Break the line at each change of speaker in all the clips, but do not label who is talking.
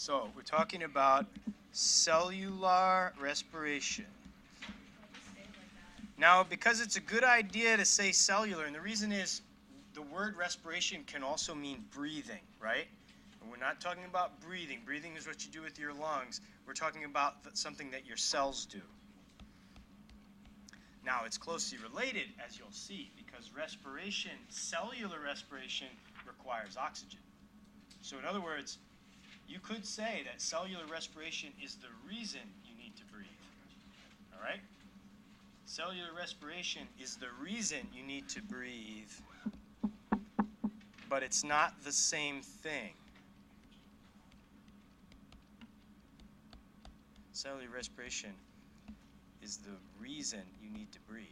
So we're talking about cellular respiration. Now, because it's a good idea to say cellular, and the reason is the word respiration can also mean breathing, right? And we're not talking about breathing. Breathing is what you do with your lungs. We're talking about something that your cells do. Now, it's closely related, as you'll see, because respiration, cellular respiration, requires oxygen. So in other words, you could say that cellular respiration is the reason you need to breathe. All right? Cellular respiration is the reason you need to breathe, but it's not the same thing. Cellular respiration is the reason you need to breathe,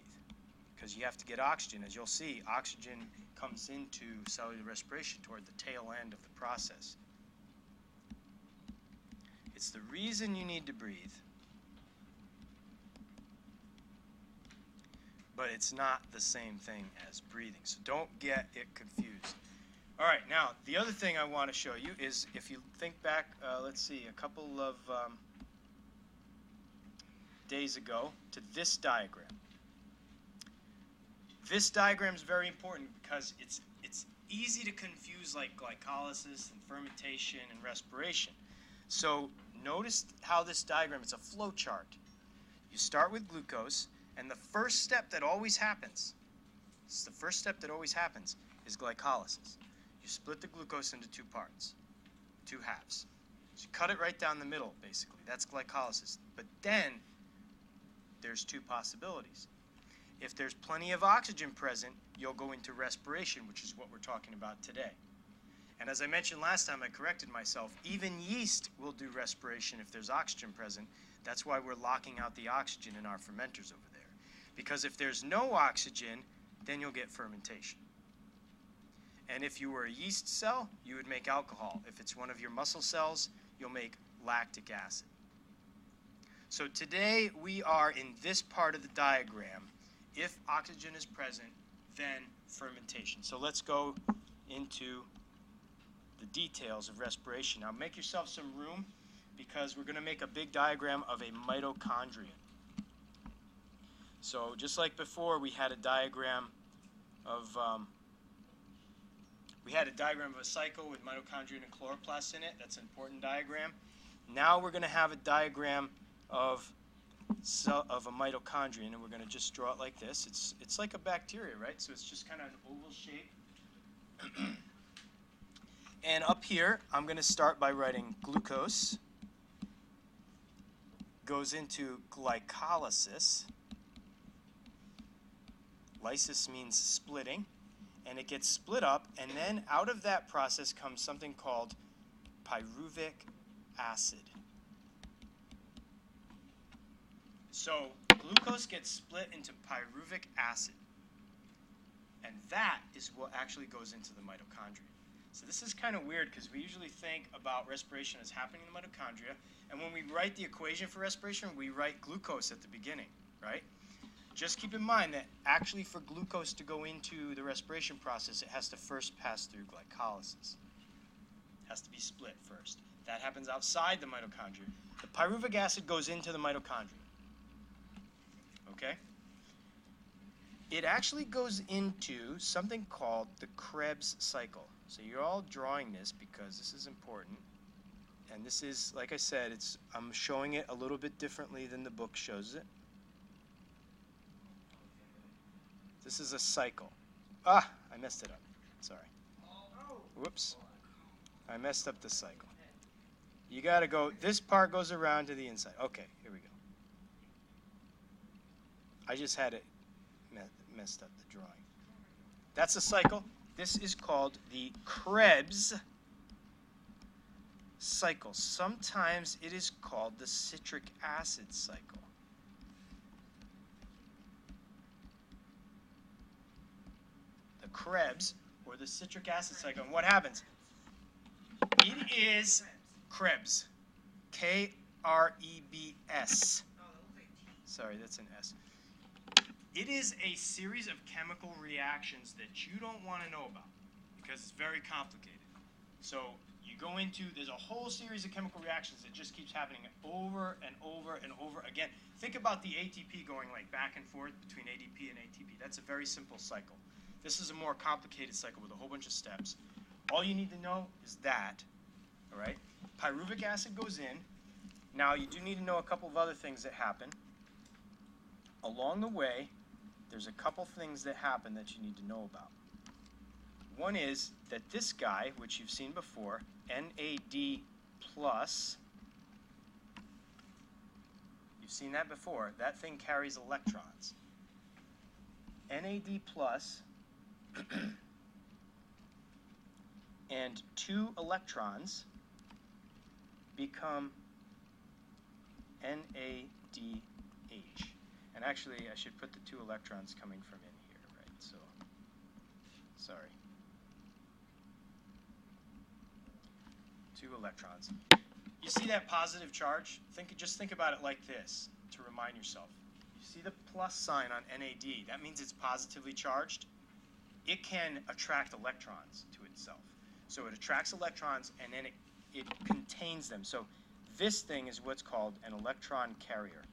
because you have to get oxygen. As you'll see, oxygen comes into cellular respiration toward the tail end of the process. It's the reason you need to breathe, but it's not the same thing as breathing. So don't get it confused. All right, now the other thing I want to show you is, if you think back, let's see, a couple of days ago to this diagram. This diagram is very important because it's easy to confuse like glycolysis and fermentation and respiration. So notice how this diagram, it's a flow chart. You start with glucose, and the first step that always happens, is glycolysis. You split the glucose into two parts, two halves. So you cut it right down the middle, basically. That's glycolysis. But then there's two possibilities. If there's plenty of oxygen present, you'll go into respiration, which is what we're talking about today. And as I mentioned last time, I corrected myself, even yeast will do respiration if there's oxygen present. That's why we're locking out the oxygen in our fermenters over there. Because if there's no oxygen, then you'll get fermentation. And if you were a yeast cell, you would make alcohol. If it's one of your muscle cells, you'll make lactic acid. So today we are in this part of the diagram. If oxygen is present, then fermentation. So let's go into the details of respiration. Now make yourself some room, because we're going to make a big diagram of a mitochondrion. So just like before, we had a diagram of a cycle with mitochondria and chloroplasts in it. That's an important diagram. Now we're going to have a diagram of a mitochondrion, and we're going to just draw it like this. It's like a bacteria, right? So it's just kind of an oval shape. And up here, I'm going to start by writing glucose goes into glycolysis. Lysis means splitting, and it gets split up, and then out of that process comes something called pyruvic acid. So glucose gets split into pyruvic acid, and that is what actually goes into the mitochondria. So this is kind of weird, because we usually think about respiration as happening in the mitochondria, and when we write the equation for respiration, we write glucose at the beginning, right? Just keep in mind that actually for glucose to go into the respiration process, it has to first pass through glycolysis. It has to be split first. That happens outside the mitochondria. The pyruvic acid goes into the mitochondria. Okay? It actually goes into something called the Krebs cycle. So you're all drawing this because this is important. And this is, like I said, I'm showing it a little bit differently than the book shows it. This is a cycle. I messed it up. Sorry. Whoops. I messed up the cycle. You got to go, this part goes around to the inside. Okay, here we go. I just had it messed up, the drawing. That's a cycle. This is called the Krebs cycle. Sometimes it is called the citric acid cycle. The Krebs, or the citric acid cycle. And what happens? It is Krebs. K-R-E-B-S. Sorry, that's an S. It is a series of chemical reactions that you don't want to know about, because it's very complicated. So you go into, there's a whole series of chemical reactions that just keeps happening over and over and over again. Think about the ATP going like back and forth between ADP and ATP. That's a very simple cycle. This is a more complicated cycle with a whole bunch of steps. All you need to know is that, all right? Pyruvic acid goes in. Now, you do need to know a couple of other things that happen. Along the way, there's a couple things that happen that you need to know about. One is that this guy, which you've seen before, NAD+, you've seen that before, that thing carries electrons. NAD+, and 2 electrons become NADH. And actually, I should put the 2 electrons coming from in here, right? So, sorry. 2 electrons. You see that positive charge? Just think about it like this to remind yourself. You see the plus sign on NAD. That means it's positively charged. It can attract electrons to itself. So it attracts electrons and then it contains them. So this thing is what's called an electron carrier.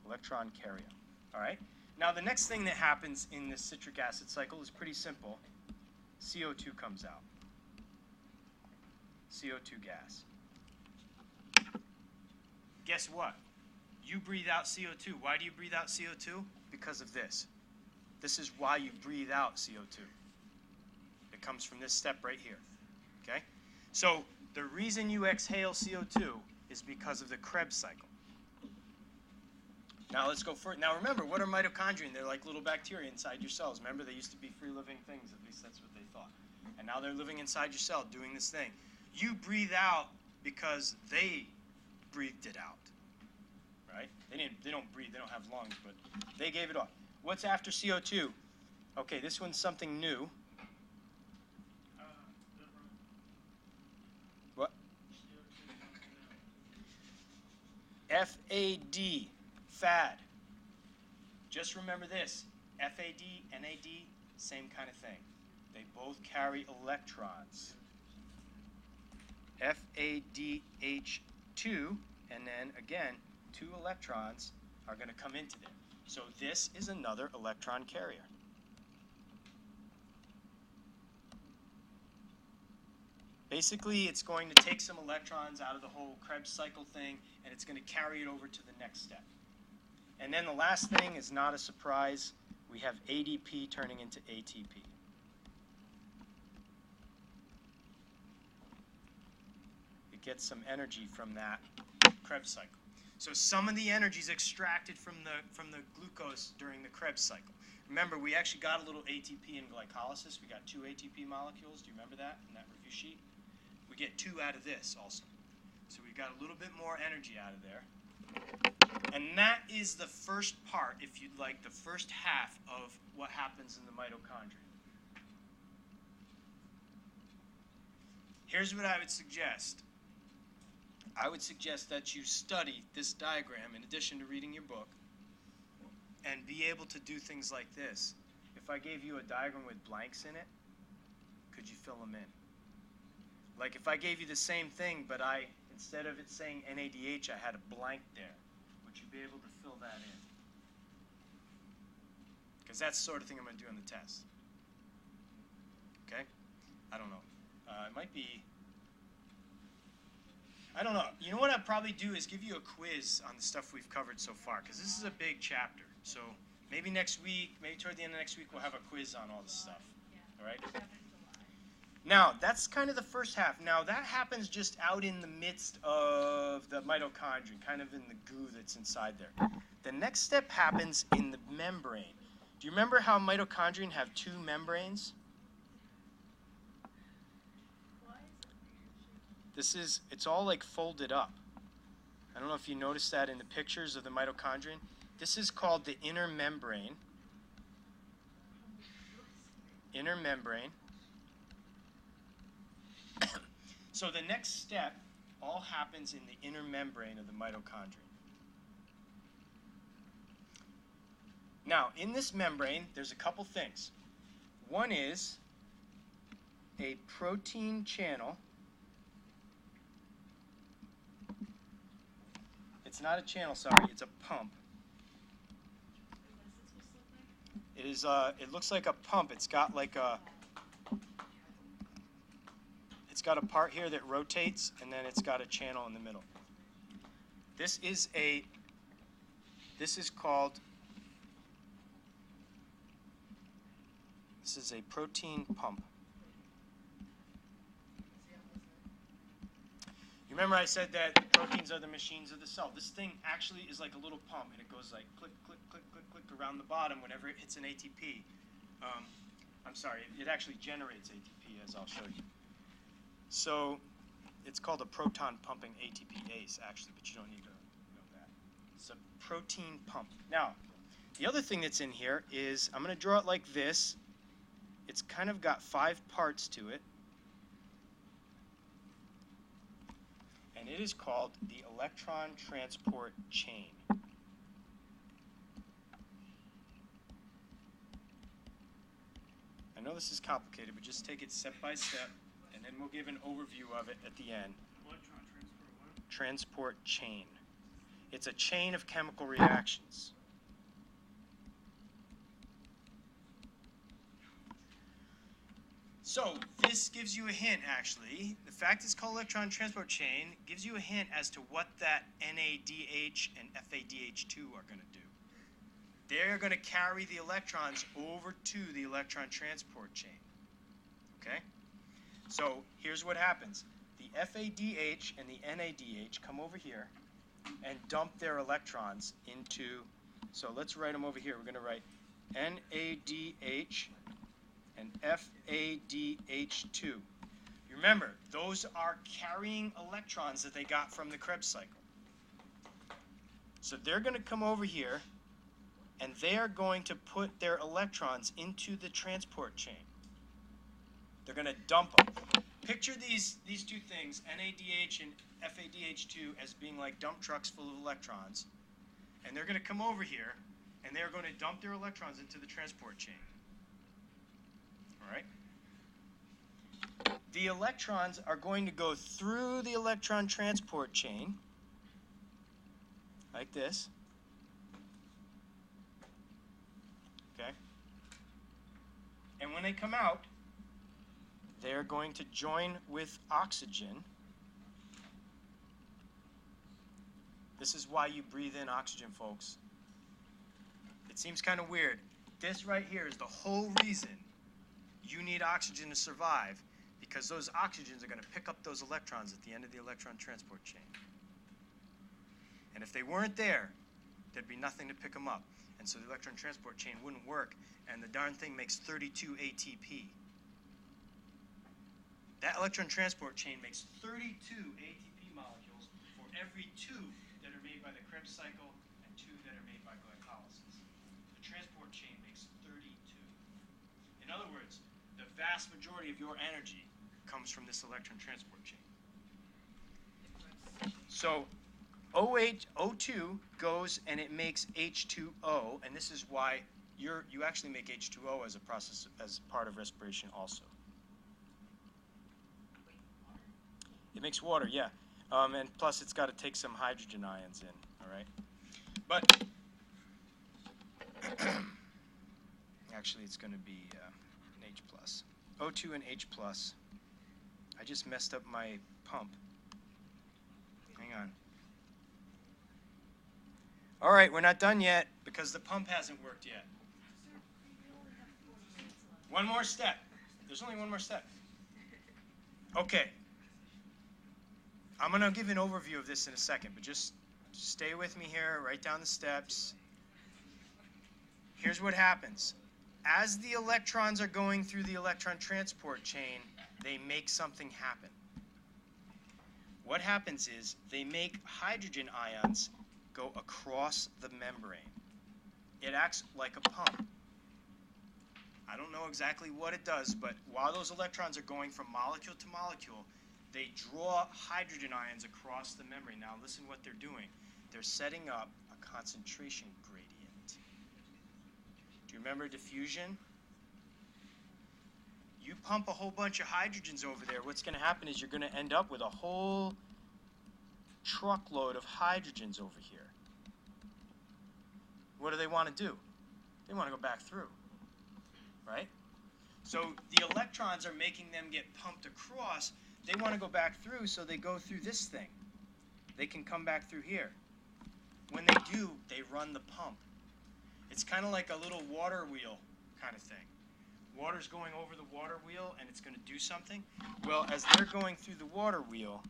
Electron carrier. All right? Now the next thing that happens in this citric acid cycle is pretty simple. CO2 comes out. CO2 gas. Guess what? You breathe out CO2. Why do you breathe out CO2? Because of this. This is why you breathe out CO2. It comes from this step right here. Okay? So the reason you exhale CO2 is because of the Krebs cycle. Now let's go further. Now remember, what are mitochondria? They're like little bacteria inside your cells. Remember, they used to be free-living things. At least that's what they thought. And now they're living inside your cell doing this thing. You breathe out because they breathed it out. Right? They don't breathe. They don't have lungs, but they gave it off. What's after CO2? Okay, this one's something new. What? FAD. FAD. Just remember this. FAD, NAD, same kind of thing. They both carry electrons. FADH2, and then again, 2 electrons are going to come into them. So this is another electron carrier. Basically, it's going to take some electrons out of the whole Krebs cycle thing, and it's going to carry it over to the next step. And then the last thing is not a surprise. We have ADP turning into ATP. It gets some energy from that Krebs cycle. So some of the energy is extracted from the glucose during the Krebs cycle. Remember, we actually got a little ATP in glycolysis. We got 2 ATP molecules. Do you remember that in that review sheet? We get 2 out of this also. So we got a little bit more energy out of there. And that is the first part, if you'd like, the first half of what happens in the mitochondria. Here's what I would suggest. I would suggest that you study this diagram in addition to reading your book and be able to do things like this. If I gave you a diagram with blanks in it, could you fill them in? Like if I gave you the same thing, but instead of it saying NADH, I had a blank there. Would you be able to fill that in? Because that's the sort of thing I'm going to do on the test. Okay? I don't know. It might be... I don't know. You know what I'd probably do is give you a quiz on the stuff we've covered so far, because this is a big chapter. So maybe next week, maybe toward the end of next week, we'll have a quiz on all this stuff. All right? Now, that's kind of the first half. Now, that happens just out in the midst of the mitochondria, kind of in the goo that's inside there. The next step happens in the membrane. Do you remember how mitochondria have 2 membranes? It's all like folded up. I don't know if you noticed that in the pictures of the mitochondria. This is called the inner membrane. Inner membrane. So the next step all happens in the inner membrane of the mitochondria. Now, in this membrane, there's a couple things. One is a protein channel. It's not a channel, sorry, it's a pump. It is it looks like a pump. It's got like a part here that rotates, and then it's got a channel in the middle. This is a protein pump. You remember I said that proteins are the machines of the cell. This thing actually is like a little pump, and it goes like click, click, click, click, click around the bottom whenever it hits an ATP. I'm sorry, it actually generates ATP, as I'll show you. So it's called a proton pumping ATPase, actually, but you don't need to know that. It's a protein pump. Now, the other thing that's in here is, I'm going to draw it like this. It's kind of got 5 parts to it. And it is called the electron transport chain. I know this is complicated, but just take it step by step, and then we'll give an overview of it at the end.
Electron transport what?
Transport chain. It's a chain of chemical reactions. So this gives you a hint, actually. The fact it's called electron transport chain gives you a hint as to what that NADH and FADH2 are going to do. They're going to carry the electrons over to the electron transport chain. Okay? So here's what happens. The FADH and the NADH come over here and dump their electrons into, so let's write them over here. We're going to write NADH and FADH2. You remember, those are carrying electrons that they got from the Krebs cycle. So they're going to come over here, and they are going to put their electrons into the transport chain. They're going to dump them. Picture these two things, NADH and FADH2, as being like dump trucks full of electrons. And they're going to come over here, and they're going to dump their electrons into the transport chain. All right? The electrons are going to go through the electron transport chain, like this. Okay? And when they come out, they're going to join with oxygen. This is why you breathe in oxygen, folks. It seems kind of weird. This right here is the whole reason you need oxygen to survive, because those oxygens are going to pick up those electrons at the end of the electron transport chain. And if they weren't there, there'd be nothing to pick them up. And so the electron transport chain wouldn't work, and the darn thing makes 32 ATP. That electron transport chain makes 32 ATP molecules for every 2 that are made by the Krebs cycle and 2 that are made by glycolysis. The transport chain makes 32. In other words, the vast majority of your energy comes from this electron transport chain. So O2 goes and it makes H2O, and this is why you actually make H2O as a process, as part of respiration also. It makes water, yeah. And plus it's got to take some hydrogen ions in, all right? But actually it's going to be an H+. O2 and H+. I just messed up my pump. Hang on. All right, we're not done yet because the pump hasn't worked yet. One more step. There's only one more step. Okay. I'm going to give an overview of this in a second, but just stay with me here, write down the steps. Here's what happens. As the electrons are going through the electron transport chain, they make something happen. What happens is they make hydrogen ions go across the membrane. It acts like a pump. I don't know exactly what it does, but while those electrons are going from molecule to molecule, they draw hydrogen ions across the membrane. Now listen what they're doing. They're setting up a concentration gradient. Do you remember diffusion? pump a whole bunch of hydrogens over there, what's going to happen is you're going to end up with a whole truckload of hydrogens over here. What do they want to do? They want to go back through, right? So the electrons are making them get pumped across. They want to go back through, so they go through this thing. They can come back through here. When they do, they run the pump. It's kind of like a little water wheel kind of thing. Water's going over the water wheel, and it's going to do something. Well, as they're going through the water wheel,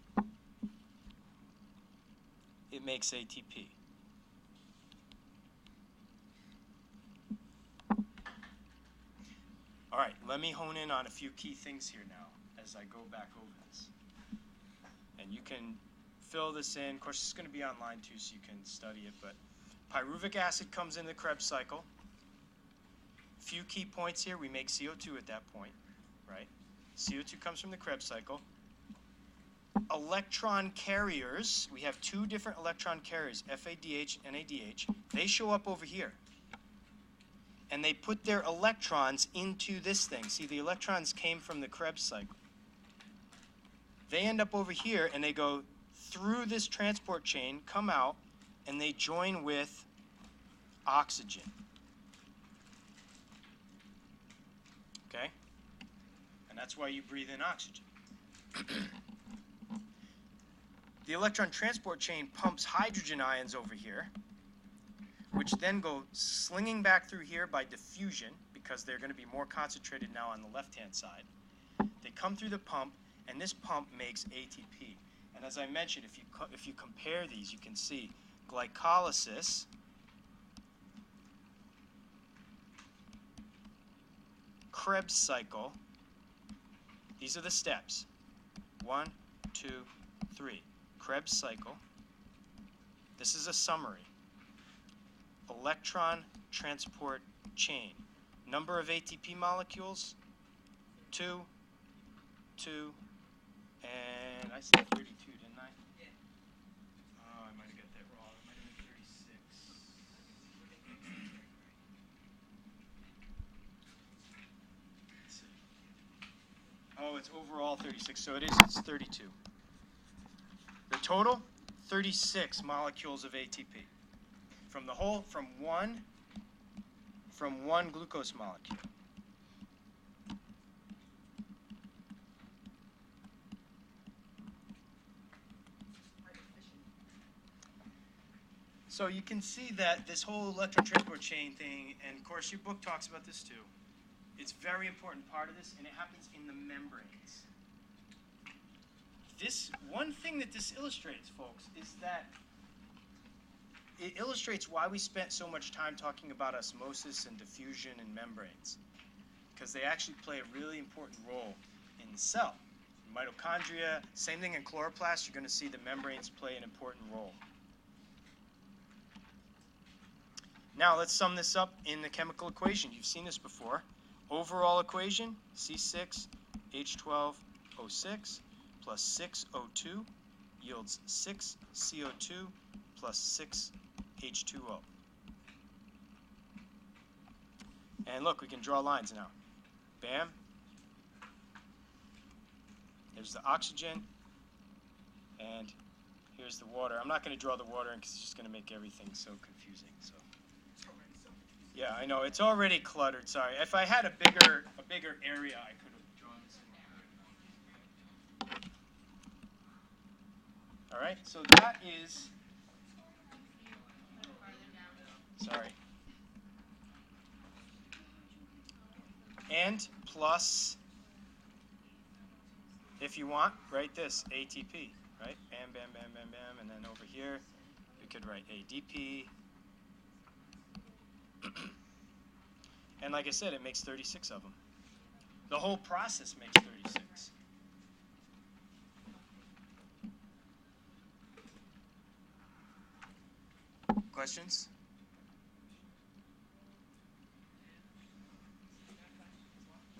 it makes ATP. All right, let me hone in on a few key things here now as I go back over this. And you can fill this in. Of course, it's going to be online too, so you can study it. But pyruvic acid comes in the Krebs cycle. Few key points here. We make CO2 at that point, right? CO2 comes from the Krebs cycle. Electron carriers. We have two different electron carriers, FADH and NADH. They show up over here. And they put their electrons into this thing. See, the electrons came from the Krebs cycle. They end up over here, and they go through this transport chain, come out, and they join with oxygen. Okay? And that's why you breathe in oxygen. The electron transport chain pumps hydrogen ions over here, which then go slinging back through here by diffusion, because they're going to be more concentrated now on the left-hand side. They come through the pump, and this pump makes ATP. And as I mentioned, if you compare these, you can see glycolysis, Krebs cycle. These are the steps. 1, 2, 3. Krebs cycle. This is a summary. Electron transport chain. Number of ATP molecules, 2, 2, and I said 32, didn't I?
Yeah.
Oh, I might have got that wrong. It might have been 36. Let's see. Oh, it's overall 36, so it's 32. The total, 36 molecules of ATP. From one glucose molecule. So you can see that this whole electron transport chain thing, and of course your book talks about this too, it's a very important part of this, and it happens in the membranes. This one thing that this illustrates, folks, is that it illustrates why we spent so much time talking about osmosis and diffusion and membranes, because they actually play a really important role in the cell. Mitochondria, same thing in chloroplasts, you're going to see the membranes play an important role. Now let's sum this up in the chemical equation. You've seen this before. Overall equation, C6H12O6 plus 6O2 yields 6CO2 plus 6H2O. And look, we can draw lines now. Bam. There's the oxygen, and here's the water. I'm not going to draw the water because it's just going to make everything so confusing. So, yeah, I know it's already cluttered. Sorry. If I had a bigger area, I could have drawn this in. All right. So that is. Sorry. And plus, if you want, write this, ATP, right? Bam, bam, bam, bam, bam. And then over here, we could write ADP. And like I said, it makes 36 of them. The whole process makes 36. Questions?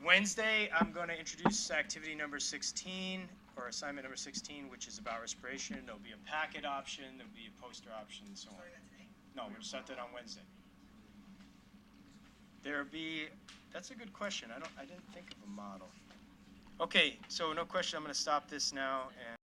Wednesday, I'm going to introduce activity number 16, or assignment number 16, which is about respiration. There'll be a packet option, there'll be a poster option, and so on. No, we're going to start that on Wednesday. There'll be, that's a good question. I didn't think of a model. Okay, so no question, I'm going to stop this now. And